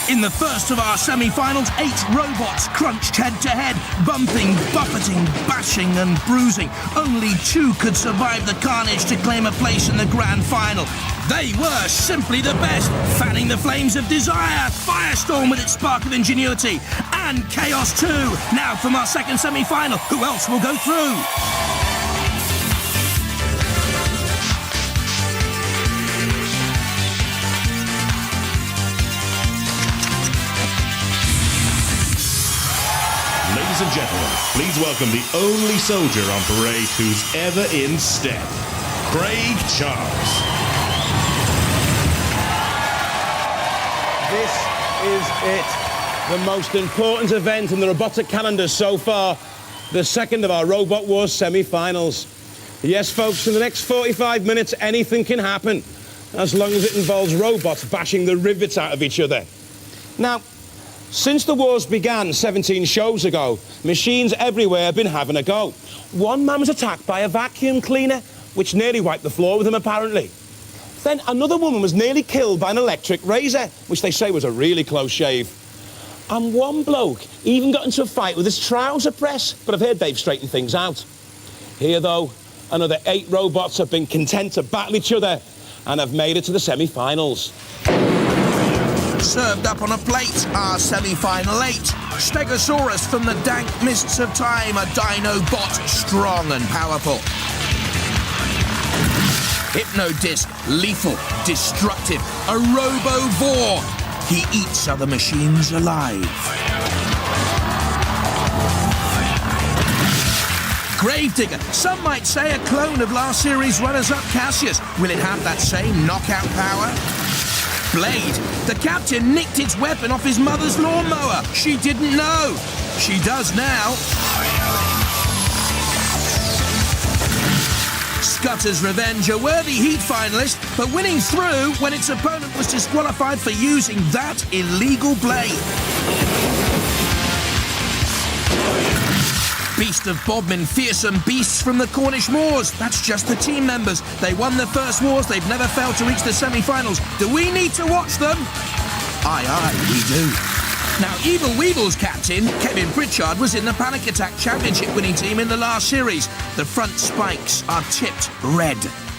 In the first of our semi-finals, 8 robots crunched head-to-head, bumping, buffeting, bashing and bruising. Only 2 could survive the carnage to claim a place in the grand final. They were simply the best, fanning the flames of desire, Firestorm with its spark of ingenuity, and Chaos too. Now from our second semi-final, who else will go through? Ladies and gentlemen, please welcome the only soldier on parade who's ever in step, Craig Charles. This is it. The most important event in the robotic calendar so far. The second of our Robot Wars semi-finals. Yes, folks, in the next 45 minutes, anything can happen, as long as it involves robots bashing the rivets out of each other. Now, since the wars began 17 shows ago, machines everywhere have been having a go. One man was attacked by a vacuum cleaner, which nearly wiped the floor with him, apparently. Then another woman was nearly killed by an electric razor, which they say was a really close shave. And one bloke even got into a fight with his trouser press, but I've heard they've straightened things out. Here, though, another 8 robots have been content to battle each other and have made it to the semi-finals. Served up on a plate, our semi-final 8. Stegosaurus from the dank mists of time, a dino bot, strong and powerful. Hypnodisc, lethal, destructive, a robovore. He eats other machines alive. Gravedigger, some might say a clone of last series runners-up Cassius. Will it have that same knockout power? Blade, the captain nicked its weapon off his mother's lawnmower. She didn't know. She does now. Scudder's Revenge, a worthy Heat finalist, but winning through when its opponent was disqualified for using that illegal blade. Beast of Bodmin, fearsome beasts from the Cornish moors. That's just the team members. They won their first wars. They've never failed to reach the semi-finals. Do we need to watch them? Aye, aye, we do. Now, Evil Weevil's captain, Kevin Pritchard, was in the Panic Attack Championship winning team in the last series. The front spikes are tipped red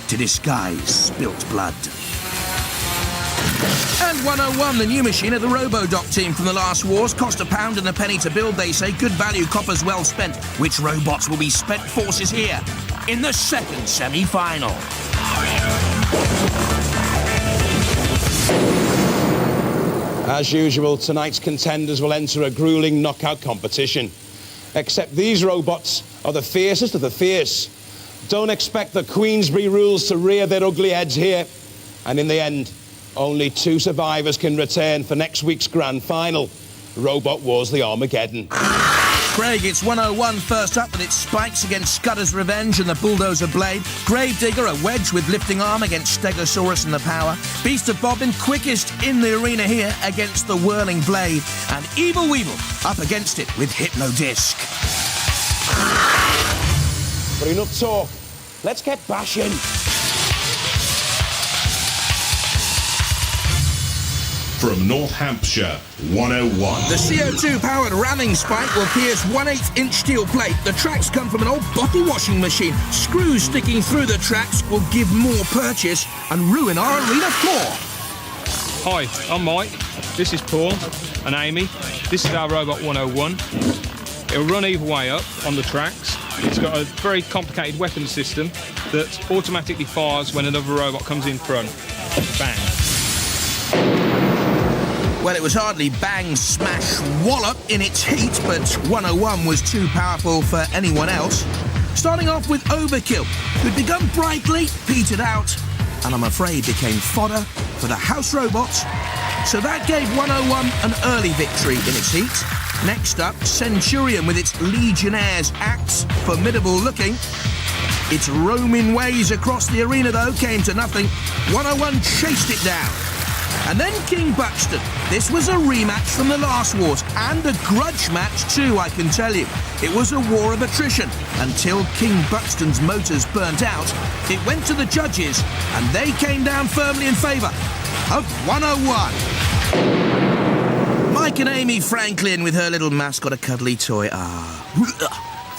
to disguise spilt blood. And 101, the new machine of the RoboDoc team from the last wars, cost £1 and a penny to build, they say. Good value, coppers well spent. Which robots will be spent forces here in the second semi-final? As usual, tonight's contenders will enter a grueling knockout competition. Except these robots are the fiercest of the fierce. Don't expect the Queensberry rules to rear their ugly heads here. And in the end, only 2 survivors can return for next week's grand final. Robot Wars the Armageddon. Craig, it's 101 first up with its spikes against Scudder's Revenge and the Bulldozer Blade. Gravedigger, a wedge with lifting arm against Stegosaurus and the Power. Beast of Bobbin, quickest in the arena here against the Whirling Blade. And Evil Weevil up against it with Hypnodisc. But enough talk. Let's get bashing. From North Hampshire, 101. The CO2-powered ramming spike will pierce 1/8-inch steel plate. The tracks come from an old bottle washing machine. Screws sticking through the tracks will give more purchase and ruin our arena floor. Hi, I'm Mike. This is Paul and Amy. This is our Robot 101. It'll run either way up on the tracks. It's got a very complicated weapon system that automatically fires when another robot comes in front. Bang. Well, it was hardly bang, smash, wallop in its heat, but 101 was too powerful for anyone else. Starting off with Overkill, who'd begun brightly, petered out, and I'm afraid became fodder for the house robots. So that gave 101 an early victory in its heat. Next up, Centurion with its Legionnaires axe, formidable looking. Its roaming ways across the arena, though, came to nothing. 101 chased it down. And then King Buxton. This was a rematch from the last wars, and a grudge match too, I can tell you. It was a war of attrition, until King Buxton's motors burnt out. It went to the judges, and they came down firmly in favour of 101. Mike and Amy Franklin with her little mascot, a cuddly toy.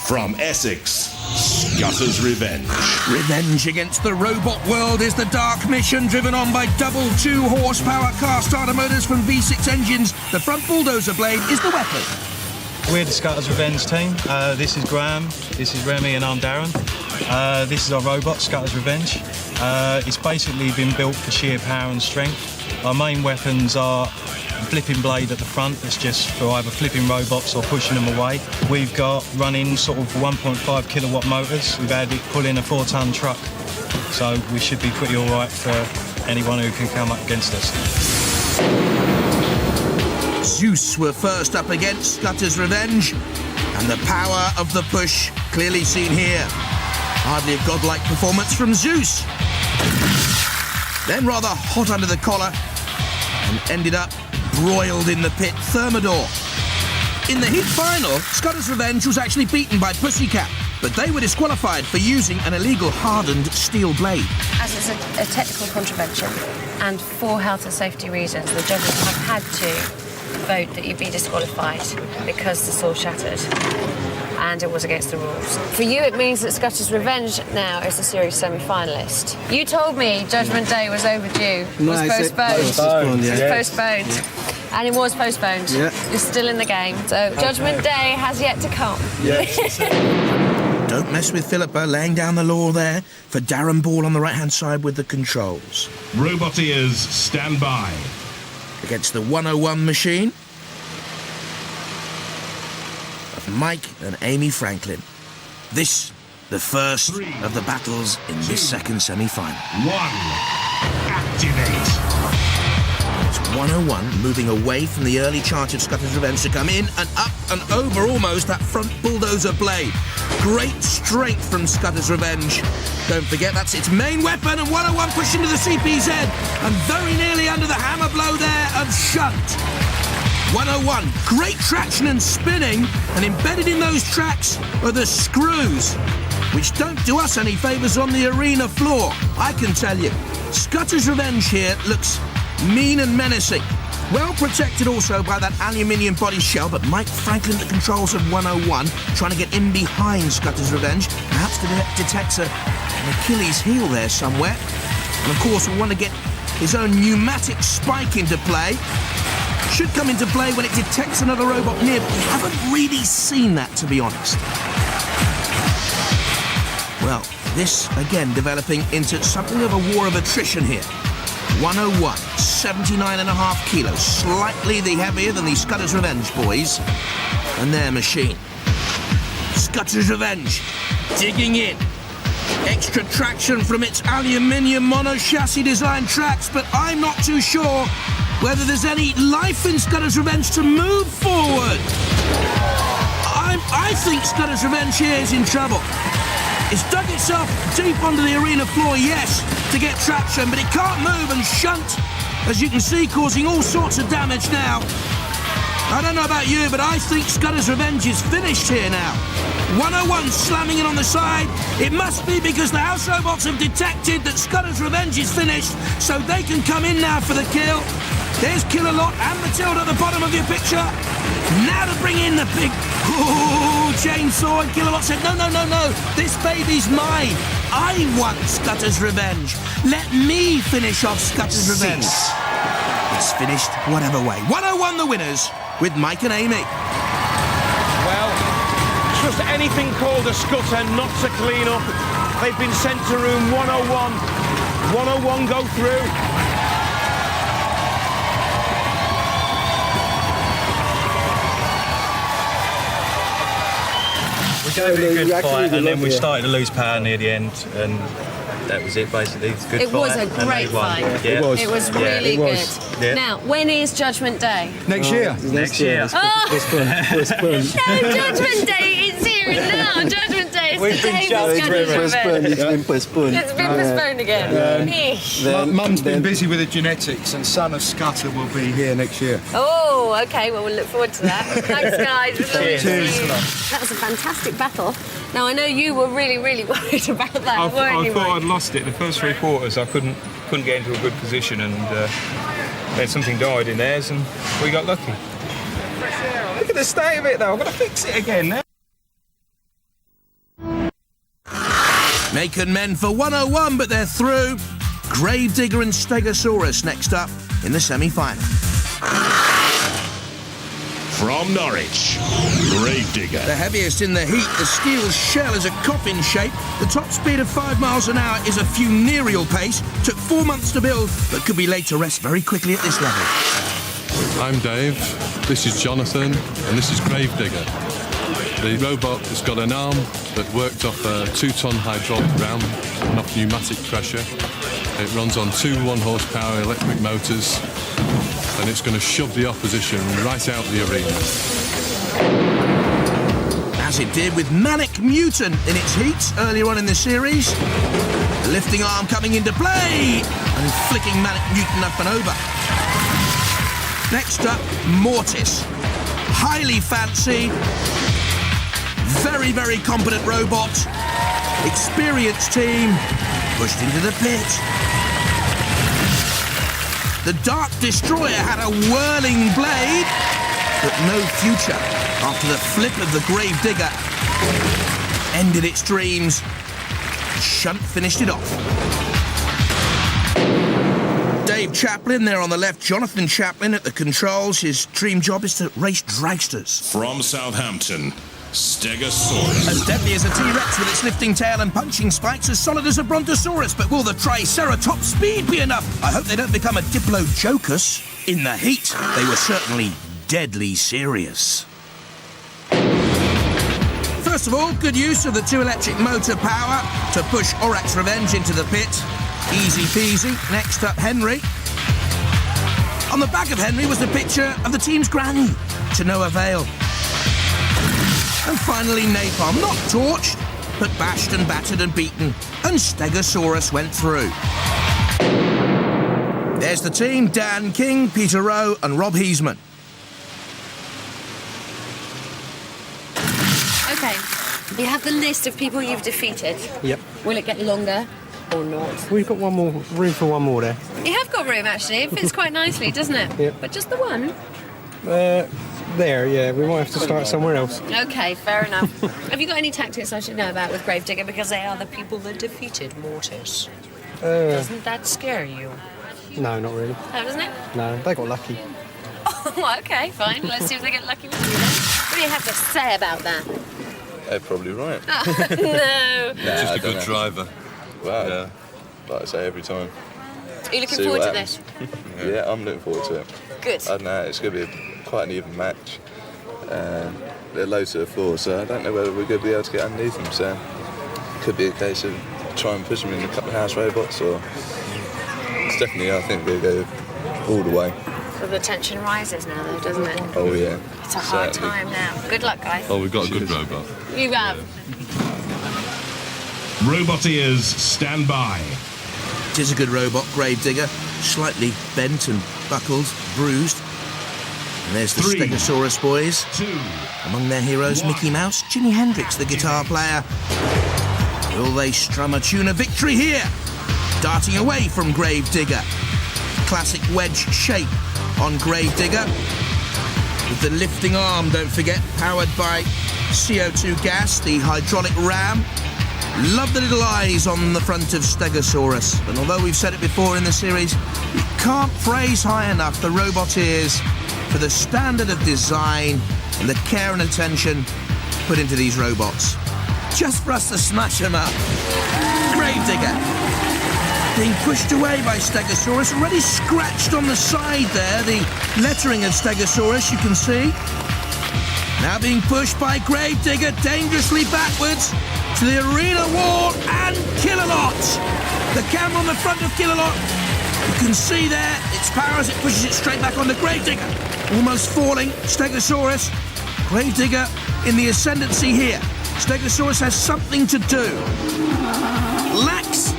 From Essex, Scudder's Revenge. Revenge against the robot world is the dark mission, driven on by double 2-horsepower car starter motors from V6 engines. The front bulldozer blade is the weapon. We're the Scudder's Revenge team. This is Graham, this is Remy, and I'm Darren. This is our robot, Scudder's Revenge. It's basically been built for sheer power and strength. Our main weapons are a flipping blade at the front that's just for either flipping robots or pushing them away. We've got running sort of 1.5 kilowatt motors. We've had it pull in a 4-ton truck. So we should be pretty all right for anyone who can come up against us. Zeus were first up against Scudder's Revenge, and the power of the push clearly seen here. Hardly a godlike performance from Zeus. Then rather hot under the collar, and ended up broiled in the pit, Thermidor. In the heat final, Scudder's Revenge was actually beaten by Pussycat, but they were disqualified for using an illegal hardened steel blade. As it's a technical contravention, and for health and safety reasons, the judges have had to vote that you be disqualified because the saw shattered, and it was against the rules. For you, it means that Scudder's Revenge now is the series semi-finalist. You told me Judgment Day was overdue. No, was postponed. yeah. It was postponed. And it was postponed. Yeah. You're still in the game. So Judgment Day has yet to come. Yes. Don't mess with Philippa, laying down the law there for Darren Ball on the right-hand side with the controls. Roboteers, stand by. Against the 101 machine of Mike and Amy Franklin. This, the first of the battles in this second semi-final. 1. Activate. It's 101 moving away from the early charge of Scudder's Revenge to come in and up and over almost that front bulldozer blade. Great strength from Scudder's Revenge. Don't forget, that's its main weapon, and 101 pushed into the CPZ and very nearly under the hammer blow there of Shunt. 101, great traction and spinning, and embedded in those tracks are the screws, which don't do us any favours on the arena floor, I can tell you. Scudder's Revenge here looks mean and menacing. Well protected also by that aluminium body shell, but Mike Franklin at the controls of 101, trying to get in behind Scudder's Revenge, perhaps detects an Achilles heel there somewhere. And of course, we want to get his own pneumatic spike into play. Should come into play when it detects another robot near, but we haven't really seen that, to be honest. Well, this again developing into something of a war of attrition here. 101, 79.5 kilos, slightly heavier than the Scudder's Revenge boys and their machine. Scudder's Revenge digging in. Extra traction from its aluminium mono chassis design tracks, but I'm not too sure whether there's any life in Scudder's Revenge to move forward. I think Scudder's Revenge here is in trouble. It's dug itself deep onto the arena floor, yes, to get traction, but it can't move, and Shunt, as you can see, causing all sorts of damage now. I don't know about you, but I think Scudder's Revenge is finished here now. 101 slamming it on the side. It must be because the house robots have detected that Scudder's Revenge is finished, so they can come in now for the kill. There's Killalot and Matilda at the bottom of your picture. Now to bring in the big chainsaw, and Killalot said, no, this baby's mine. I want Scudder's Revenge. Let me finish off Scudder's Revenge. It's finished whatever way. 101 the winners with Mike and Amy. Well, just anything called a scutter not to clean up. They've been sent to room 101. 101 go through. We gave it a good fight, and then we started to lose power near the end, and that was it basically. It's a good It was fight, a and great they won. fight. Yeah. It was really good. Yeah. Now, when is Judgment Day? Next year. Next year. No, Judgment Day is here and now. Judgment Day is We've the been day shouting for Scudder's Revenge. It's been postponed. It's been postponed again. Eesh. Mum's been busy with the genetics, and son of Scudder will be here next year. Oh, okay. Well, we'll look forward to that. Thanks, guys. Cheers. That was a fantastic battle. Now, I know you were really, really worried about that, weren't I you, thought Mike? I'd lost it. The first 3 quarters, I couldn't get into a good position, and then something died in theirs, and we got lucky. Look at the state of it, though. I've got to fix it again now. Making men for 101, but they're through. Gravedigger and Stegosaurus next up in the semi-final. From Norwich, Gravedigger. The heaviest in the heat, the steel shell is a coffin shape. The top speed of 5 miles an hour is a funereal pace. Took 4 months to build, but could be laid to rest very quickly at this level. I'm Dave, this is Jonathan, and this is Gravedigger. The robot has got an arm that worked off a 2-ton hydraulic ram and off pneumatic pressure. It runs on 2 1-horsepower electric motors, and it's going to shove the opposition right out the arena. As it did with Manic Mutant in its heats earlier on in the series. The lifting arm coming into play and flicking Manic Mutant up and over. Next up, Mortis. Highly fancy, very, very competent robot. Experienced team, pushed into the pit. The Dark Destroyer had a whirling blade, but no future after the flip of the Gravedigger ended its dreams. Shunt finished it off. Dave Chaplin there on the left, Jonathan Chaplin at the controls. His dream job is to race dragsters. From Southampton, Stegosaurus. As deadly as a T-Rex with its lifting tail and punching spikes, as solid as a Brontosaurus, but will the Triceratops speed be enough? I hope they don't become a Diplodocus. In the heat, they were certainly deadly serious. First of all, good use of the 2 electric motor power to push Aurak's Revenge into the pit. Easy peasy. Next up, Henry. On the back of Henry was the picture of the team's granny, to no avail. And finally, Napalm, not torched, but bashed and battered and beaten, and Stegosaurus went through. There's the team, Dan King, Peter Rowe and Rob Heisman. Okay, you have the list of people you've defeated. Yep. Will it get longer or not? We've got room for one more there. You have got room, actually. It fits quite nicely, doesn't it? Yep. But just the one? There, yeah. We might have to start somewhere else. Okay, fair enough. Have you got any tactics I should know about with Gravedigger? Because they are the people that defeated Mortis. Doesn't that scare you? No, not really. No, doesn't it? No, they got lucky. Oh, okay, fine. Let's see if they get lucky with you then. What do you have to say about that? They're probably right. No. Just a good driver. Wow. Yeah. Like I say every time. Are you looking See forward what to this? happens. Yeah, I'm looking forward to it. Good. I don't know, it's going to be quite an even match. They're low to the floor, so I don't know whether we're going to be able to get underneath them. So it could be a case of try and push them in a couple of house robots, or it's definitely, I think we'll go all the way. So the tension rises now, though, doesn't it? Oh yeah. It's a hard Certainly. time now. Good luck, guys. Oh, we've got a good robot. You have. Roboteers, stand by. It is a good robot, Gravedigger. Slightly bent and buckled, bruised. And there's the 3, Stegosaurus boys. 2. Among their heroes, 1. Mickey Mouse, Jimi Hendrix, the guitar player. Will they strum a tune of victory here? Darting away from Gravedigger. Classic wedge shape on Gravedigger. With the lifting arm, don't forget, powered by CO2 gas, the hydraulic ram. Love the little eyes on the front of Stegosaurus. And although we've said it before in the series, we can't praise high enough the Roboteers for the standard of design and the care and attention put into these robots. Just for us to smash them up. Gravedigger being pushed away by Stegosaurus, already scratched on the side there, the lettering of Stegosaurus, you can see. Now being pushed by Gravedigger dangerously backwards to the arena wall, and Killalot. The camera on the front of Killalot, you can see there its power as it pushes it straight back onto Gravedigger. Almost falling, Stegosaurus. Gravedigger in the ascendancy here. Stegosaurus has something to do. Lacks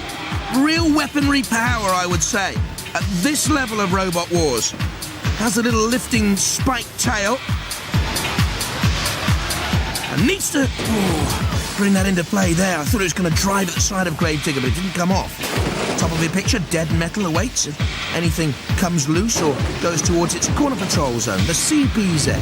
real weaponry power, I would say, at this level of Robot Wars. Has a little lifting spike tail. And needs to bring that into play there. I thought it was going to drive at the side of Gravedigger, but it didn't come off. Top of the picture, dead metal awaits if anything comes loose or goes towards its corner patrol zone, the CPZ.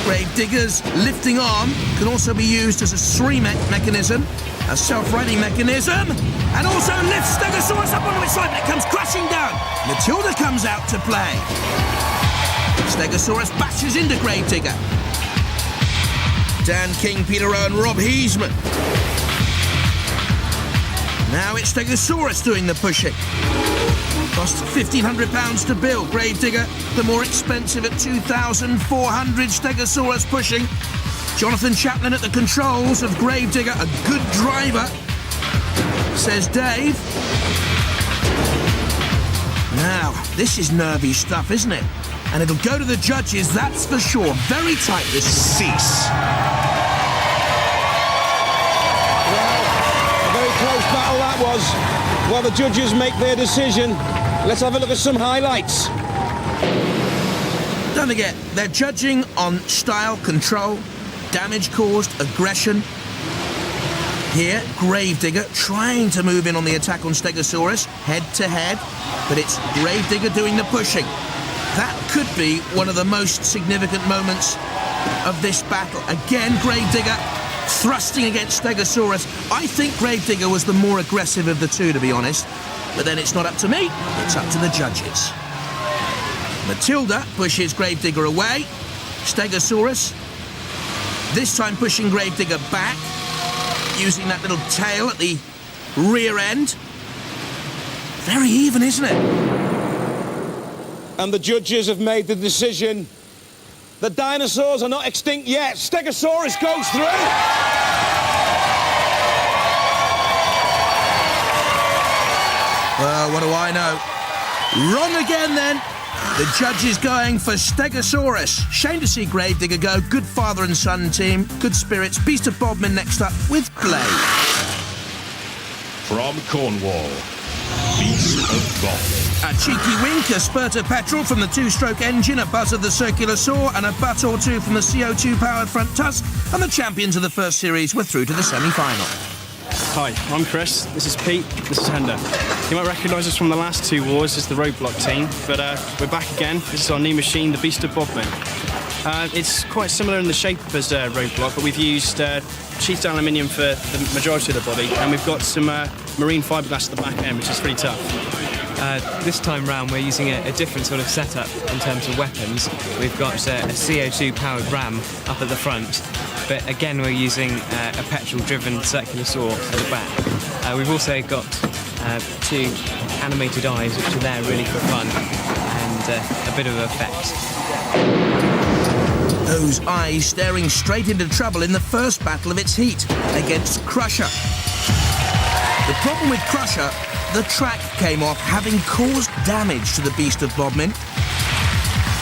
Gravedigger's lifting arm can also be used as a three-ment mechanism, a self-righting mechanism, and also lifts Stegosaurus up onto its side, but it comes crashing down. Matilda comes out to play. Stegosaurus bashes into Gravedigger. Dan King, Peter Owen, Rob Heisman. Now it's Stegosaurus doing the pushing. Cost £1,500 to build. Gravedigger, the more expensive at $2,400. Stegosaurus pushing. Jonathan Chaplin at the controls of Gravedigger, a good driver, says Dave. Now, this is nervy stuff, isn't it? And it'll go to the judges, that's for sure. Very tight this one. Cease. A very close battle that was. While the judges make their decision, let's have a look at some highlights. Don't forget, they're judging on style, control, damage caused, aggression. Here, Gravedigger trying to move in on the attack on Stegosaurus, head to head, but it's Gravedigger doing the pushing. That could be one of the most significant moments of this battle. Again, Gravedigger thrusting against Stegosaurus. I think Gravedigger was the more aggressive of the two, to be honest. But then it's not up to me, it's up to the judges. Matilda pushes Gravedigger away. Stegosaurus, this time pushing Gravedigger back, using that little tail at the rear end. Very even, isn't it? And the judges have made the decision. The dinosaurs are not extinct yet. Stegosaurus goes through. Well, what do I know? Wrong again, then. The judges going for Stegosaurus. Shame to see Gravedigger go. Good father and son team. Good spirits. Beast of Bodmin next up with Blade. From Cornwall, Beast of Bodmin. A cheeky wink, a spurt of petrol from the two-stroke engine, a buzz of the circular saw, and a butt or two from the CO2-powered front tusk, and the champions of the first series were through to the semi-final. Hi, I'm Chris, this is Pete, this is Hender. You might recognise us from the last two wars as the Roadblock team, but we're back again. This is our new machine, the Beast of Bodmin. It's quite similar in the shape as Roadblock, but we've used sheathed aluminium for the majority of the body, and we've got some marine fiberglass at the back end, which is pretty tough. This time round we're using a different sort of setup in terms of weapons. We've got a CO2 powered ram up at the front, but again we're using a petrol driven circular saw at the back. We've also got two animated eyes which are there really for fun and a bit of effect. Those eyes staring straight into trouble in the first battle of its heat against Crusher. The problem with Crusher, the track came off, having caused damage to the Beast of Bodmin.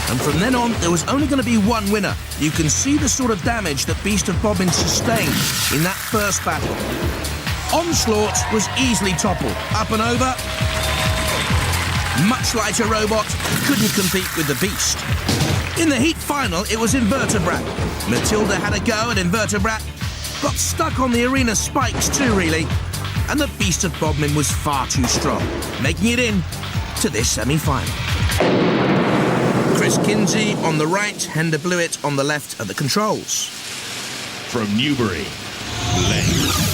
And from then on, there was only going to be one winner. You can see the sort of damage that Beast of Bodmin sustained in that first battle. Onslaught was easily toppled. Up and over. Much lighter robot, couldn't compete with the Beast. In the heat final, it was Invertebrat. Matilda had a go at Invertebrat. Got stuck on the arena spikes too, really. And the Beast of Bodmin was far too strong, making it in to this semi-final. Chris Kinsey on the right, Hender Blewett on the left at the controls. From Newbury, Blade.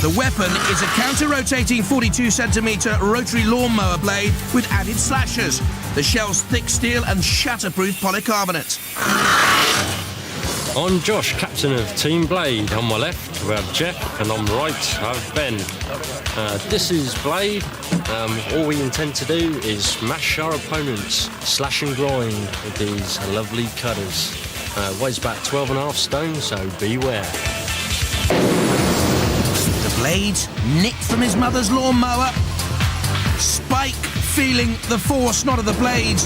The weapon is a counter-rotating 42cm rotary lawnmower blade with added slashers. The shell's thick steel and shatterproof polycarbonate. I'm Josh, captain of Team Blade. On my left, we have Jeff, and on the right, I have Ben. This is Blade. All we intend to do is smash our opponents, slash and grind with these lovely cutters. Weighs about 12.5 stone, so beware. The blade nicked from his mother's lawnmower. Spike feeling the force not of the blades,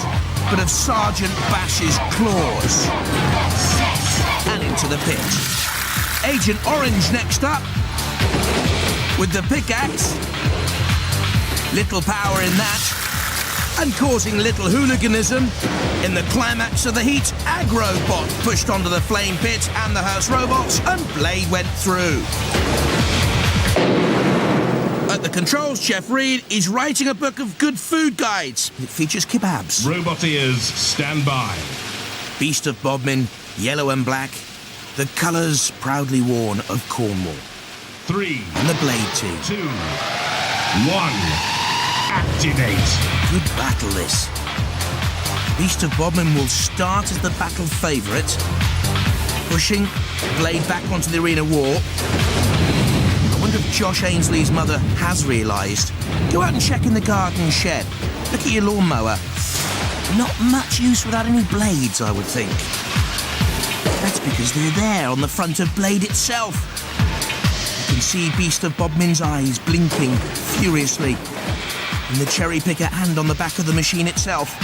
but of Sergeant Bash's claws. And into the pit. Agent Orange next up with the pickaxe. Little power in that, and causing little hooliganism. In the climax of the heat, Agrobot pushed onto the flame pit and the hearse robots, and Blade went through. At the controls, Jeff Reed is writing a book of good food guides. It features kebabs. Robot ears, stand by. Beast of Bodmin, yellow and black. The colours proudly worn of Cornwall. 3, And the Blade team. 2, 1, activate. Good battle, this. Beast of Bodmin will start as the battle favourite, pushing Blade back onto the arena wall. I wonder if Josh Ainsley's mother has realised. Go out and check in the garden shed. Look at your lawnmower. Not much use without any blades, I would think. That's because they're there on the front of Blade itself. You can see Beast of Bodmin's eyes blinking furiously in the cherry picker and on the back of the machine itself.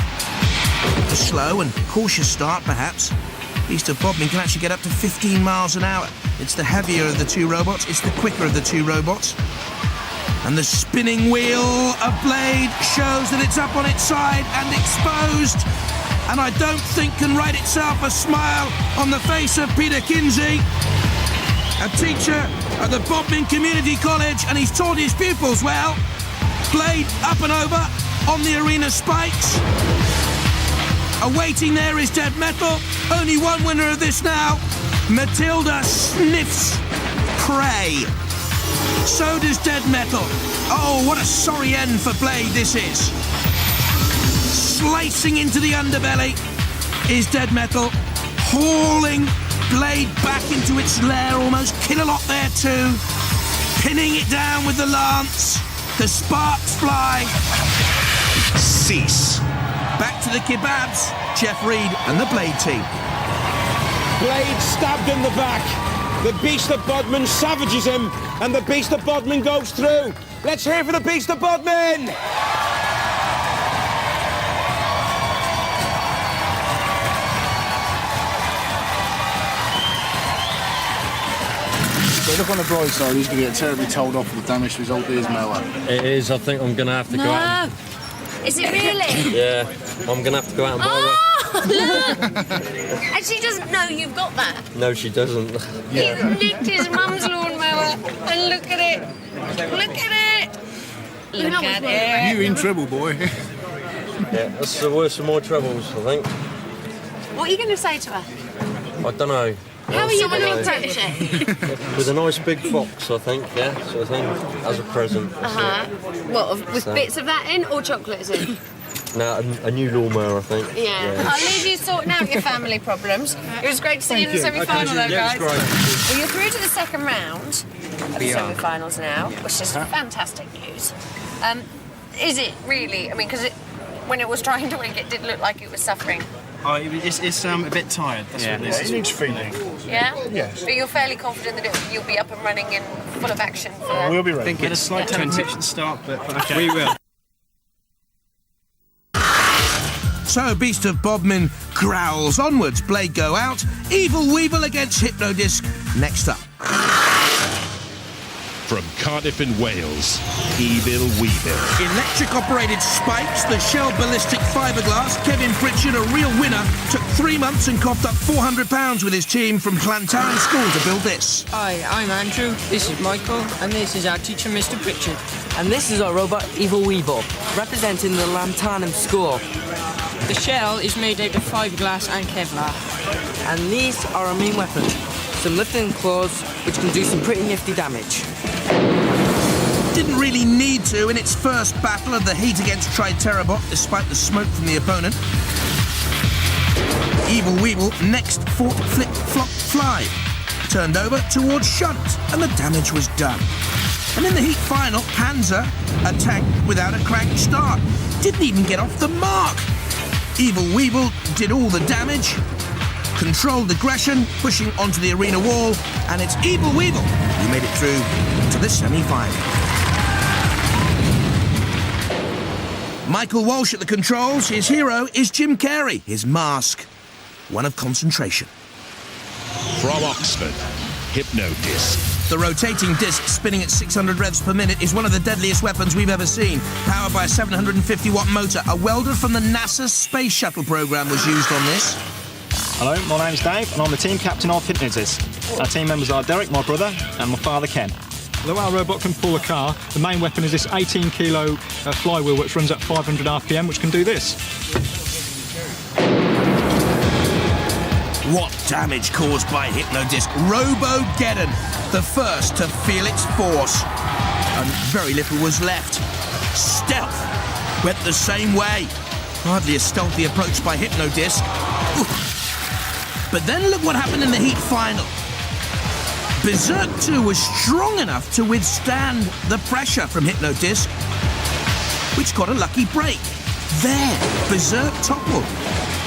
A slow and cautious start, perhaps. Beast of Bodmin can actually get up to 15 miles an hour. It's the heavier of the two robots, it's the quicker of the two robots. And the spinning wheel of Blade shows that it's up on its side and exposed. And I don't think can write itself a smile on the face of Peter Kinsey, a teacher at the Bodmin Community College, and he's taught his pupils well. Blade up and over on the arena spikes. Awaiting there is Dead Metal. Only one winner of this now. Matilda sniffs prey. So does Dead Metal. Oh, what a sorry end for Blade this is. Slicing into the underbelly is Dead Metal, hauling Blade back into its lair, almost kill a lot there too. Pinning it down with the lance. The sparks fly. Cease. Back to the kebabs, Jeff Reed and the Blade team. Blade stabbed in the back. The Beast of Bodmin savages him, and the Beast of Bodmin goes through. Let's hear for the Beast of Bodmin! But look on the bright side, he's going to get terribly told off for the damage to his old ears mower. It is. I think I'm going to have to go out. Is it really? Yeah, I'm going to have to go out and buy Oh, look! And she doesn't know you've got that. one. No, she doesn't. He's nicked his mum's lawnmower, and look at it. Look at it. Look at it. You in trouble, boy. Yeah, that's the worst of my troubles, I think. What are you going to say to her? I don't know. How are you going to approach it? With a nice big box, I think, yeah, sort of thing, as a present. What, with bits of that in or chocolates in? No, a new lawnmower, I think. Yeah. I'll leave you sorting out your family problems. It was great to see you in the semi-final, though, guys. Great. Well, you're through to the second round of the semi-finals now, which is fantastic news. Is it really? I mean, because when it was trying to wink, it did look like it was suffering. Oh, it's a bit tired. That's what it is. It needs feeding. Yeah? Yes. But you're fairly confident that you'll be up and running and full of action for... We'll be ready. I think it's a slight temptation at the start, but okay. We will. So Beast of Bodmin growls onwards. Blade go out. Evil Weevil against Hypnodisc next up. From Cardiff in Wales, Evil Weevil. Electric-operated spikes, the Shell ballistic fiberglass. Kevin Pritchard, a real winner, took 3 months and coughed up £400 with his team from Llantarn School to build this. Hi, I'm Andrew, this is Michael, and this is our teacher, Mr. Pritchard. And this is our robot, Evil Weevil, representing the Llantarn School. The shell is made out of fiberglass and Kevlar. And these are our main weapons. Some lifting claws, which can do some pretty nifty damage. Didn't really need to in its first battle of the heat against Triterabot, despite the smoke from the opponent. Evil Weevil next fought Flip Flop Fly. Turned over towards Shunt, and the damage was done. And in the heat final, Panzer attacked without a cranked start. Didn't even get off the mark. Evil Weevil did all the damage, controlled aggression, pushing onto the arena wall, and it's Evil Weevil who made it through to the semi-final. Michael Walsh at the controls. His hero is Jim Carey. His mask, one of concentration. From Oxford, Hypnodisc. The rotating disc spinning at 600 revs per minute is one of the deadliest weapons we've ever seen. Powered by a 750-watt motor, a welder from the NASA Space Shuttle program was used on this. Hello, my name's Dave and I'm the team captain of Hypnodisc. Our team members are Derek, my brother, and my father, Ken. Although our robot can pull a car, the main weapon is this 18-kilo flywheel which runs at 500 RPM, which can do this. What damage caused by Hypnodisc. Robogeddon, the first to feel its force. And very little was left. Stealth went the same way. Hardly a stealthy approach by Hypnodisc. But then look what happened in the heat final. Berserk 2 was strong enough to withstand the pressure from Hypnodisc, which got a lucky break. There, Berserk toppled.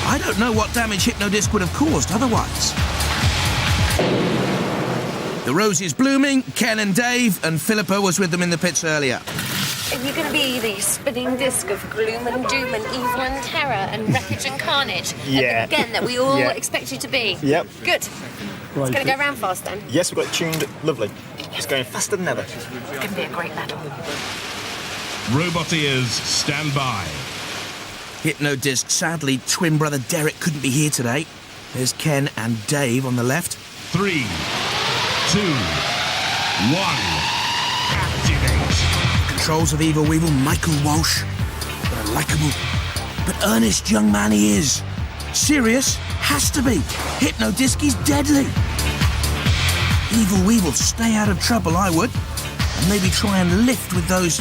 I don't know what damage Hypnodisc would have caused otherwise. The rose is blooming. Ken and Dave, and Philippa was with them in the pits earlier. Are you going to be the spinning disc of gloom and doom and evil and terror and wreckage and carnage? Yeah. Again, that we all Yeah. expect you to be. Yep. Good. It's going to go round fast then. Yes, we've got it tuned lovely. It's going faster than ever. It's going to be a great battle. Robot ears, stand by. Hypnodisc, sadly, twin brother Derek couldn't be here today. There's Ken and Dave on the left. 3, 2, 1. Activate. Controls of Evil Weevil, Michael Walsh. What a likeable but earnest young man he is. Serious? Has to be. Hypnodisc is deadly. Evil Weevil, stay out of trouble, I would. And maybe try and lift with those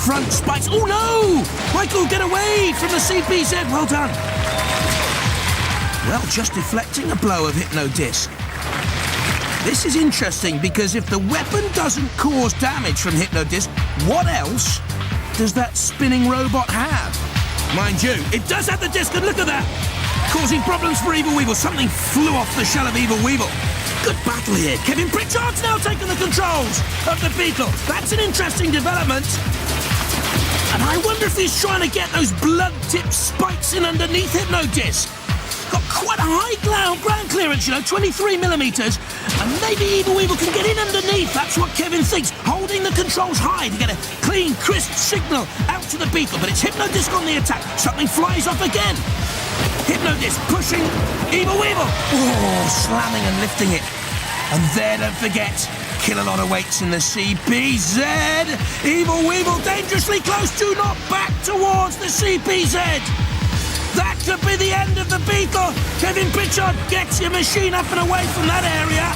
front spikes. Oh no! Michael, get away from the CPZ. Well done. Well, just deflecting a blow of Hypnodisc. This is interesting because if the weapon doesn't cause damage from Hypnodisc, what else does that spinning robot have? Mind you, it does have the disc, and look at that! Causing problems for Evil Weevil. Something flew off the shell of Evil Weevil. Good battle here. Kevin Pritchard's now taken the controls of the Beetle. That's an interesting development. And I wonder if he's trying to get those blood-tipped spikes in underneath Hypnodisc. Got quite a high ground clearance, 23 millimetres, and maybe Evil Weevil can get in underneath. That's what Kevin thinks, holding the controls high to get a clean, crisp signal out to the Beetle. But it's Hypnodisc on the attack. Something flies off again. Hypnodisc pushing Evil Weevil. Oh, slamming and lifting it. And there, don't forget, Killalot awaits in the CPZ. Evil Weevil dangerously close. Do not back towards the CPZ. That could be the end of the Beetle. Kevin Pritchard gets your machine up and away from that area.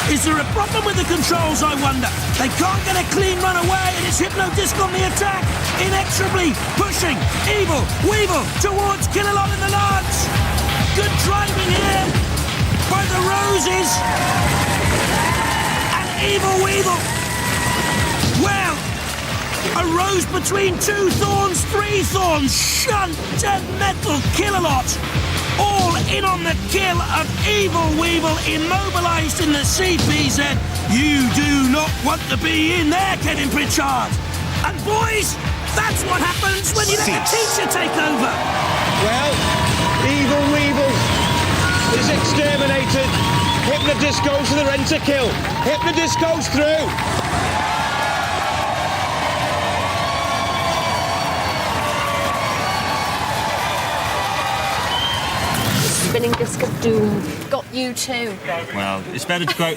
Is there a problem with the controls, I wonder? They can't get a clean run away, and it's Hypnodisc on the attack, inexorably pushing Evil Weevil towards Killalot in the Lance. Good driving here by the Roses. And Evil Weevil, well, a rose between 2 thorns, 3 thorns, shunt and metal Killalot. All in on the kill of Evil Weevil, immobilised in the CPZ. You do not want to be in there, Kevin Pritchard. And boys, that's what happens when you let the teacher take over. Well, Evil Weevil is exterminated. Hypnodisc goes to the renter kill. Hypnodisc goes through. Spinning disc of doom got you too. Well, it's better to go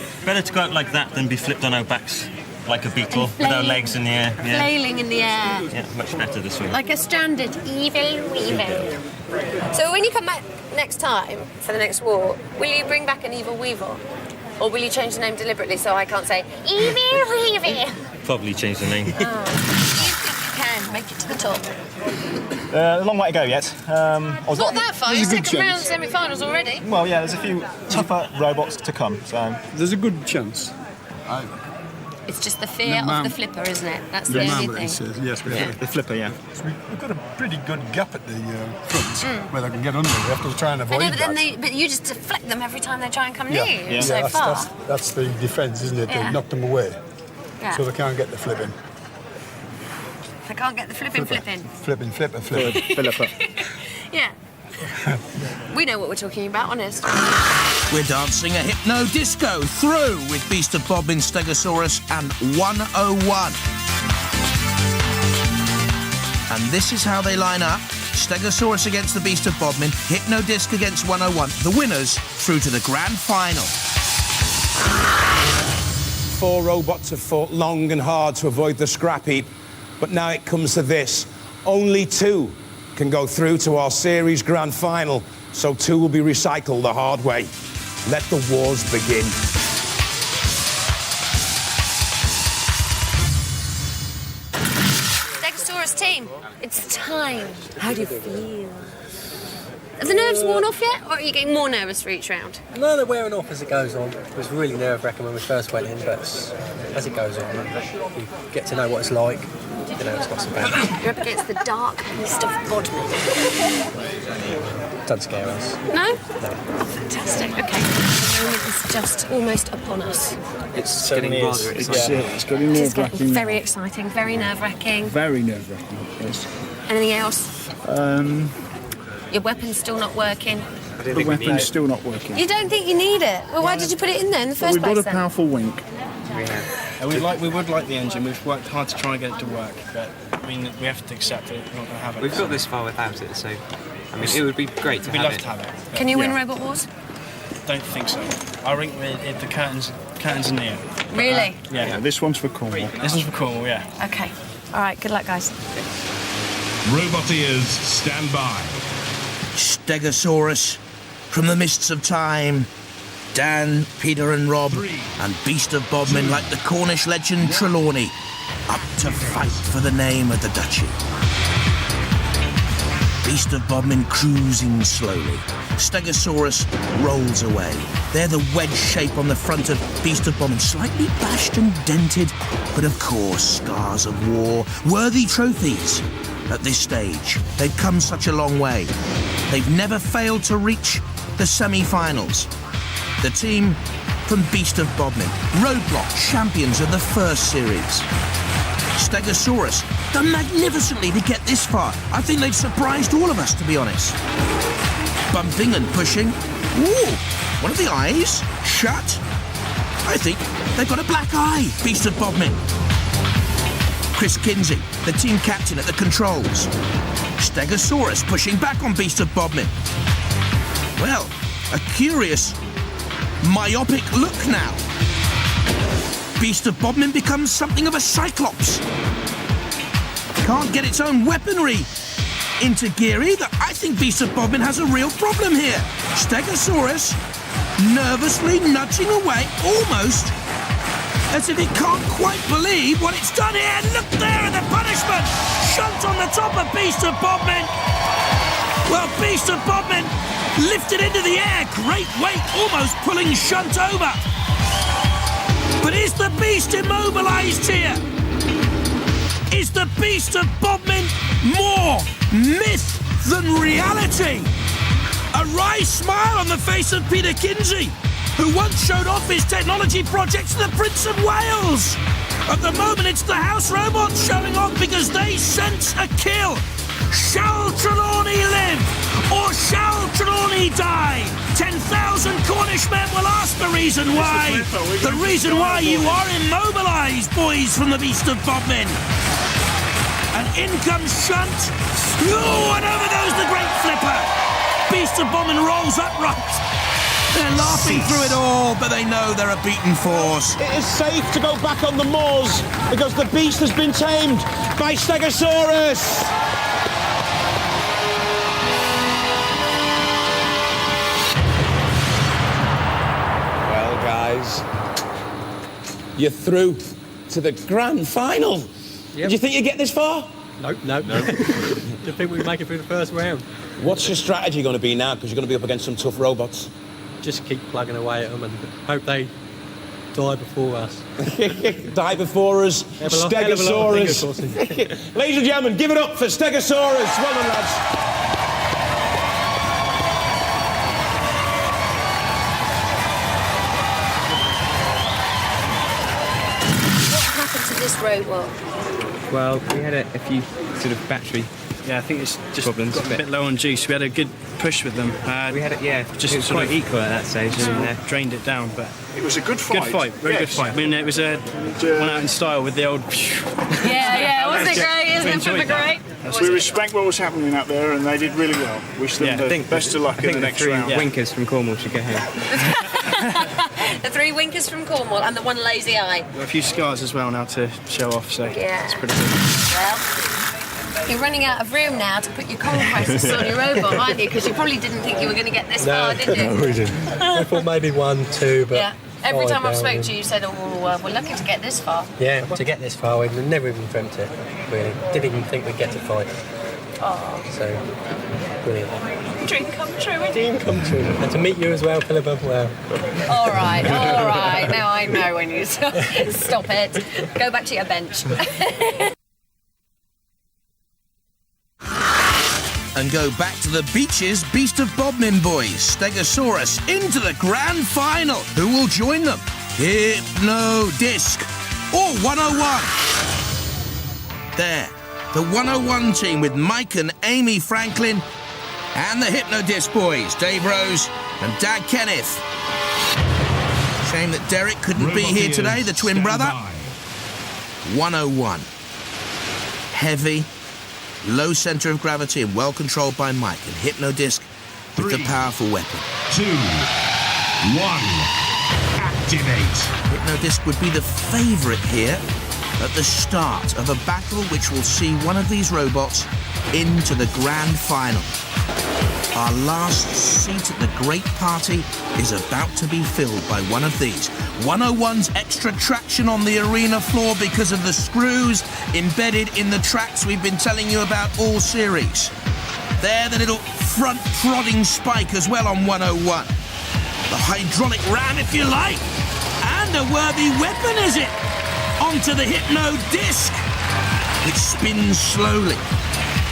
out like that than be flipped on our backs like a beetle with our legs in the air. Yeah. Flailing in the air. Yeah, much better this way. Like a stranded Evil Weevil. So when you come back next time for the next war, will you bring back an Evil Weevil? Or will you change the name deliberately so I can't say Evil Weevil? Probably change the name. You think you can make it to the top? A long way to go yet. It's not that far. You're second round semi-finals already. Well, yeah, there's a few tougher robots to come. So there's a good chance. It's just the fear of the flipper, isn't it? That's the only thing. Yes, we have the flipper, yeah. So we've got a pretty good gap at the front where they can get under. We have to try and avoid I know, but that. but you just deflect them every time they try and come near you. Yeah, So far. that's the defence, isn't it? Yeah. They knock them away, Yeah. so they can't get the flipping. They can't get the flipping. Flipper. Yeah. We know what we're talking about, honest. We're dancing a Hypno-Disco through with Beast of Bodmin, Stegosaurus and 101. And this is how they line up. Stegosaurus against the Beast of Bodmin, Hypno-Disc against 101. The winners through to the grand final. 4 robots have fought long and hard to avoid the scrap heap, but now it comes to this. Only 2 can go through to our series grand final. so too will be recycled the hard way. Let the wars begin. Stegosaurus team, it's time. How do you feel? Have the nerves worn off yet, or are you getting more nervous for each round? No, they're wearing off as it goes on. It was really nerve-wracking when we first went in, but as it goes on, you get to know what it's like. You know, it's not so bad. You're up against the dark beast of Bodmin. Doesn't scare us. No? No. Fantastic, okay. The moment is just almost upon us. It's getting rather exciting. It's getting It's nerve-wracking. getting very exciting, very nerve-wracking. Very nerve-wracking, yes. Anything else? Your weapon's still not working. The weapon's still not working. You don't think you need it? Well, why did you put it in there in the first We've got place a then? powerful wink. And we would like the engine. We've worked hard to try and get it to work, but I mean, we have to accept it. We're not going to have it. We've got this far without it, so I mean, it would be great to We'd have love it. to have it. but Can you win Robot Wars? Don't think so. Our rink, the curtains in the air. Really? Yeah. This one's for Cornwall. This one's for Cornwall, yeah. Okay. All right, good luck, guys. Roboteers, stand by. Stegosaurus, from the mists of time. Dan, Peter and Rob, and Beast of Bodmin like the Cornish legend Trelawney, up to fight for the name of the duchy. Beast of Bodmin cruising slowly. Stegosaurus rolls away. They're the wedge shape on the front of Beast of Bodmin, slightly bashed and dented, but of course scars of war, worthy trophies. At this stage, they've come such a long way. They've never failed to reach the semi-finals. The team from Beast of Bodmin, roadblock champions of the first series. Stegosaurus, done magnificently to get this far. I think they've surprised all of us, to be honest. Bumping and pushing. Ooh, one of the eyes shut. I think they've got a black eye, Beast of Bodmin. Chris Kinsey, the team captain at the controls. Stegosaurus pushing back on Beast of Bodmin. Well, a curious myopic look now. Beast of Bodmin becomes something of a cyclops. Can't get its own weaponry into gear either. I think Beast of Bodmin has a real problem here. Stegosaurus nervously nudging away, almost as if it can't quite believe what it's done here. Look there at the punishment! Shunt on the top of Beast of Bodmin. Well, Beast of Bodmin lifted into the air, great weight, almost pulling Shunt over. But is the Beast immobilised here? Is the Beast of Bodmin more myth than reality? A wry smile on the face of Peter Kinsey, who once showed off his technology project to the Prince of Wales. At the moment, it's the house robots showing off because they sense a kill. Shall Trelawney live, or shall Trelawney die? 10,000 Cornish men will ask the reason why. The reason why you are immobilised, boys from the Beast of Bodmin. And in comes Shunt. Oh, and over goes the great flipper. Beast of Bodmin rolls upright. They're laughing through it all, but they know they're a beaten force. It is safe to go back on the moors because the beast has been tamed by Stegosaurus. Well, guys, you're through to the grand final. Did you think you'd get this far? Nope. Didn't think we'd make it through the first round. What's your strategy going to be now? Because you're going to be up against some tough robots. Just keep plugging away at them and hope they die before us. Die before us, Hell of a lot of Stegosaurus. Ladies and gentlemen, give it up for Stegosaurus. Well done, lads. What happened to this robot? Well, we had a few sort of battery. Yeah, I think it's just problems, got a bit low on juice. We had a good push with them. We had it, yeah, just it was sort quite of equal at that stage. Drained it down, but It was a good fight. good fight, very good fight. I mean, it was a one out in style with the old. Yeah, wasn't it great? Isn't it enjoyed great? We respect what was happening out there, and they did really well. Wish them the best of luck in the next round. Winkers from Cornwall should go home. The 3 winkers from Cornwall and the 1 lazy eye. Got a few scars as well now to show off, so Yeah. it's pretty good. Well, You're running out of room now to put your conquests on your robot, aren't you? Because you probably didn't think you were going to get this far, did you? No, we didn't. I thought maybe 1, 2, but... Yeah. Every time I've spoken down. to you, you said, oh, we're lucky to get this far. Yeah, to get this far, we've never even dreamt it, really. Didn't even think we'd get to 5. Oh. So, brilliant. Dream come true, isn't it? Dream come true. And to meet you as well, Philippa, well. All right. Now I know when you stop it. Go back to your bench. And go back to the beaches, Beast of Bodmin boys, Stegosaurus, into the grand final. Who will join them? Hypno Disc or 101? There, the 101 team with Mike and Amy Franklin and the Hypno Disc boys, Dave Rose and Dad Kenneth. Shame that Derek couldn't be here today, the twin brother. 101. Heavy, low centre of gravity and well controlled by Mike, and Hypno Disc with the powerful weapon. 2, 1, activate. Hypno Disc would be the favourite here at the start of a battle which will see one of these robots into the grand final. Our last seat at the great party is about to be filled by one of these. 101's extra traction on the arena floor because of the screws embedded in the tracks we've been telling you about all series. There, the little front prodding spike as well on 101. The hydraulic ram, if you like. And a worthy weapon, is it? Onto the Hypno Disc, which spins slowly,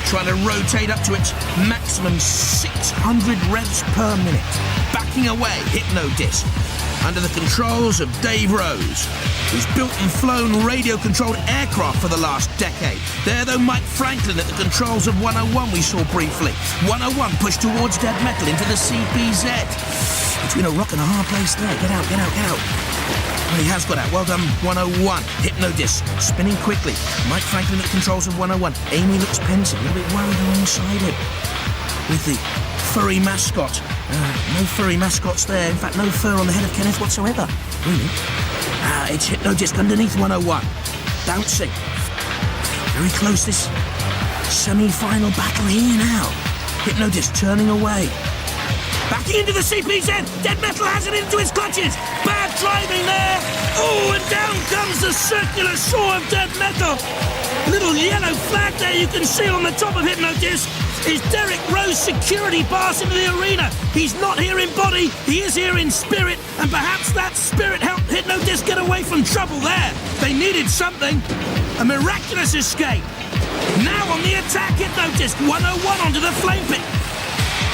trying to rotate up to its maximum 600 revs per minute. Backing away, Hypno Disc, under the controls of Dave Rose, who's built and flown radio-controlled aircraft for the last decade. There, though, Mike Franklin at the controls of 101 we saw briefly. 101 pushed towards dead metal into the CPZ. Between a rock and a hard place there. Get out, get out, get out. Well, he has got out. Well done, 101. Hypno Disc, spinning quickly. Mike Franklin at the controls of 101. Amy looks pensive, a little bit worried alongside him. With the furry mascot. No furry mascots there. In fact, no fur on the head of Kenneth whatsoever. Really? It's Hypno Disc underneath 101. Bouncing. Very close, this semi-final battle here now. Hypno Disc turning away. Backing into the CPZ. Dead Metal has it into his clutches. Bad driving there. Oh, and down comes the circular saw of Dead Metal. Little yellow flag there you can see on the top of Hypno Disc is Derek Rose security pass into the arena. He's not here in body, he is here in spirit, and perhaps that spirit helped Hypno Disc get away from trouble there. They needed something. A miraculous escape. Now on the attack, Hypno Disc 101 onto the flame pit.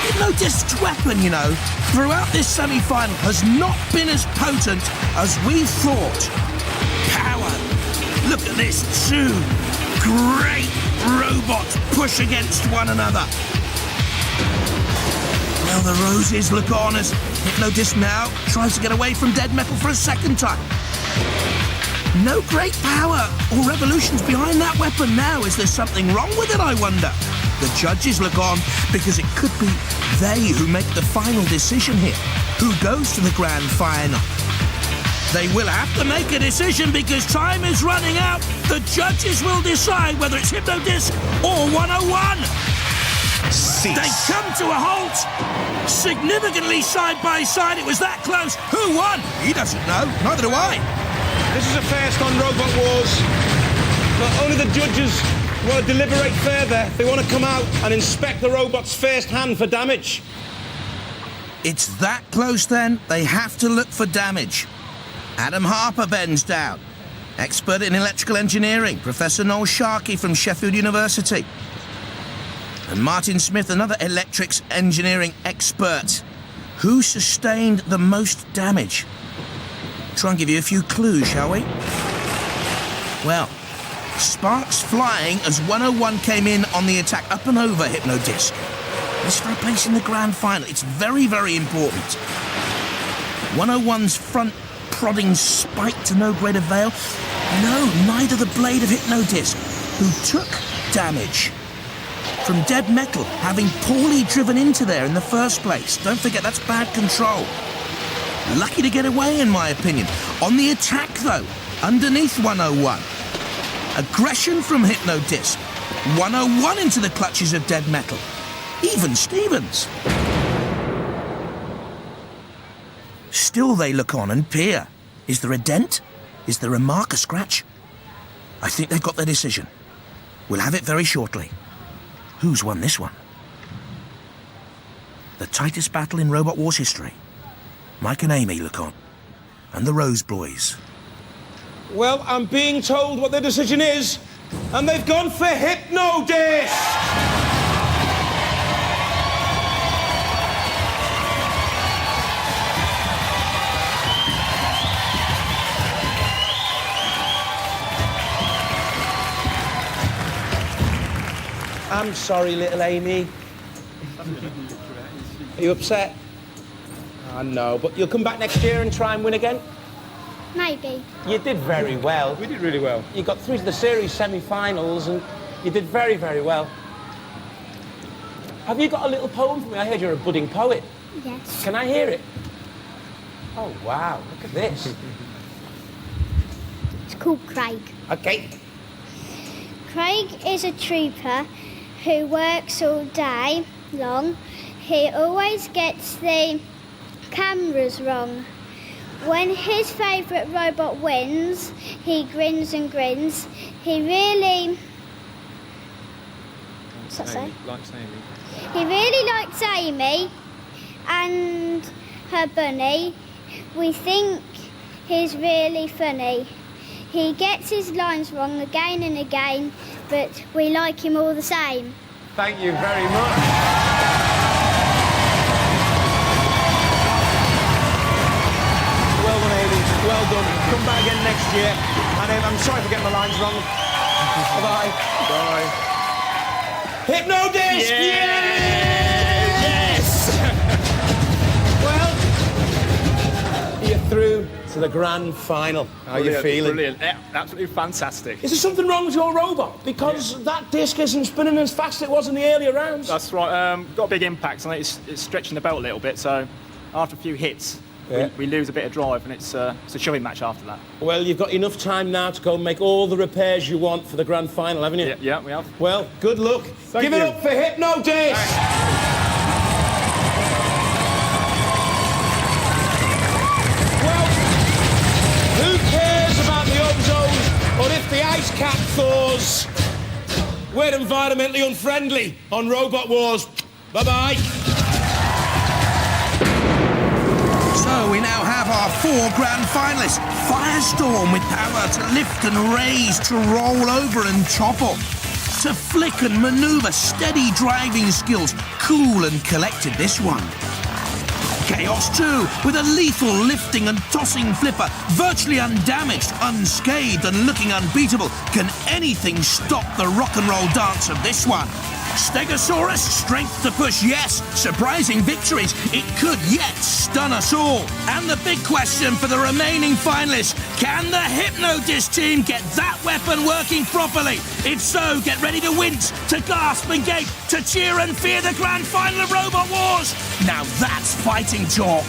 Hypno Disc's weapon, you know, throughout this semi-final has not been as potent as we thought. Power. Look at this, two great robots push against one another. Well, the roses look on as Hypno Disc now tries to get away from Dead Metal for a second time. No great power or revolutions behind that weapon now. Is there something wrong with it, I wonder? The judges look on because it could be they who make the final decision here. Who goes to the grand final? They will have to make a decision because time is running out. The judges will decide whether it's Hypno Disc or 101. Cease. They come to a halt, significantly side by side. It was that close. Who won? He doesn't know. Neither do I. This is a first on Robot Wars. Not only the judges want to deliberate further, they want to come out and inspect the robots firsthand for damage. It's that close then, they have to look for damage. Adam Harper bends down. Expert in electrical engineering, Professor Noel Sharkey from Sheffield University. And Martin Smith, another electrics engineering expert. Who sustained the most damage? Try and give you a few clues, shall we? Well, sparks flying as 101 came in on the attack up and over Hypno Disc. This for a place in the grand final. It's very, very important. 101's front prodding spike to no great avail. No, neither the blade of Hypno Disc, who took damage from Dead Metal, having poorly driven into there in the first place. Don't forget, that's bad control. Lucky to get away, in my opinion. On the attack, though, underneath 101. Aggression from Hypno Disc. 101 into the clutches of dead metal. Even Stevens. Still they look on and peer. Is there a dent? Is there a mark, a scratch? I think they've got their decision. We'll have it very shortly. Who's won this one? The tightest battle in Robot Wars history. Mike and Amy look on. And the Rose Boys. Well, I'm being told what their decision is, and they've gone for Hypno Disc! I'm sorry, little Amy. Are you upset? I know, but you'll come back next year and try and win again? Maybe. You did very well. We did really well. You got through to the series semi-finals and you did very, very well. Have you got a little poem for me? I heard you're a budding poet. Yes. Can I hear it? Oh, wow, look at this. It's called Craig. Okay. Craig is a trooper who works all day long. He always gets the cameras wrong. When his favourite robot wins, he grins and grins. He really... What's that say? Likes Amy. He really likes Amy and her bunny. We think he's really funny. He gets his lines wrong again and again, but we like him all the same. Thank you very much. Well done, Amy. Well done. Come back again next year. And I'm sorry for getting my lines wrong. Bye. Bye. Hypno Disc! Yes! Well, you're through to the grand final. How are you feeling? Brilliant. Yeah, absolutely fantastic. Is there something wrong with your robot? Because that disc isn't spinning as fast as it was in the earlier rounds. That's right. Got a big impact on it. It's stretching the belt a little bit, so after a few hits, we lose a bit of drive, and it's a shoving match after that. Well, you've got enough time now to go and make all the repairs you want for the grand final, haven't you? Yeah, we have. Well, good luck. Give it up for Hypno Disc! Who cares about the ozone or if the ice cap thaws? We're environmentally unfriendly on Robot Wars. Bye-bye. So we now have our 4 grand finalists. Firestorm with power to lift and raise, to roll over and topple. To flick and manoeuvre, steady driving skills. Cool and collected, this one. Chaos 2, with a lethal lifting and tossing flipper, virtually undamaged, unscathed and looking unbeatable. Can anything stop the rock and roll dance of this one? Stegosaurus, strength to push, yes. Surprising victories, it could yet stun us all. And the big question for the remaining finalists, can the Hypno Disc team get that weapon working properly? If so, get ready to wince, to gasp and gape, to cheer and fear the grand final of Robot Wars. Now that's fighting talk.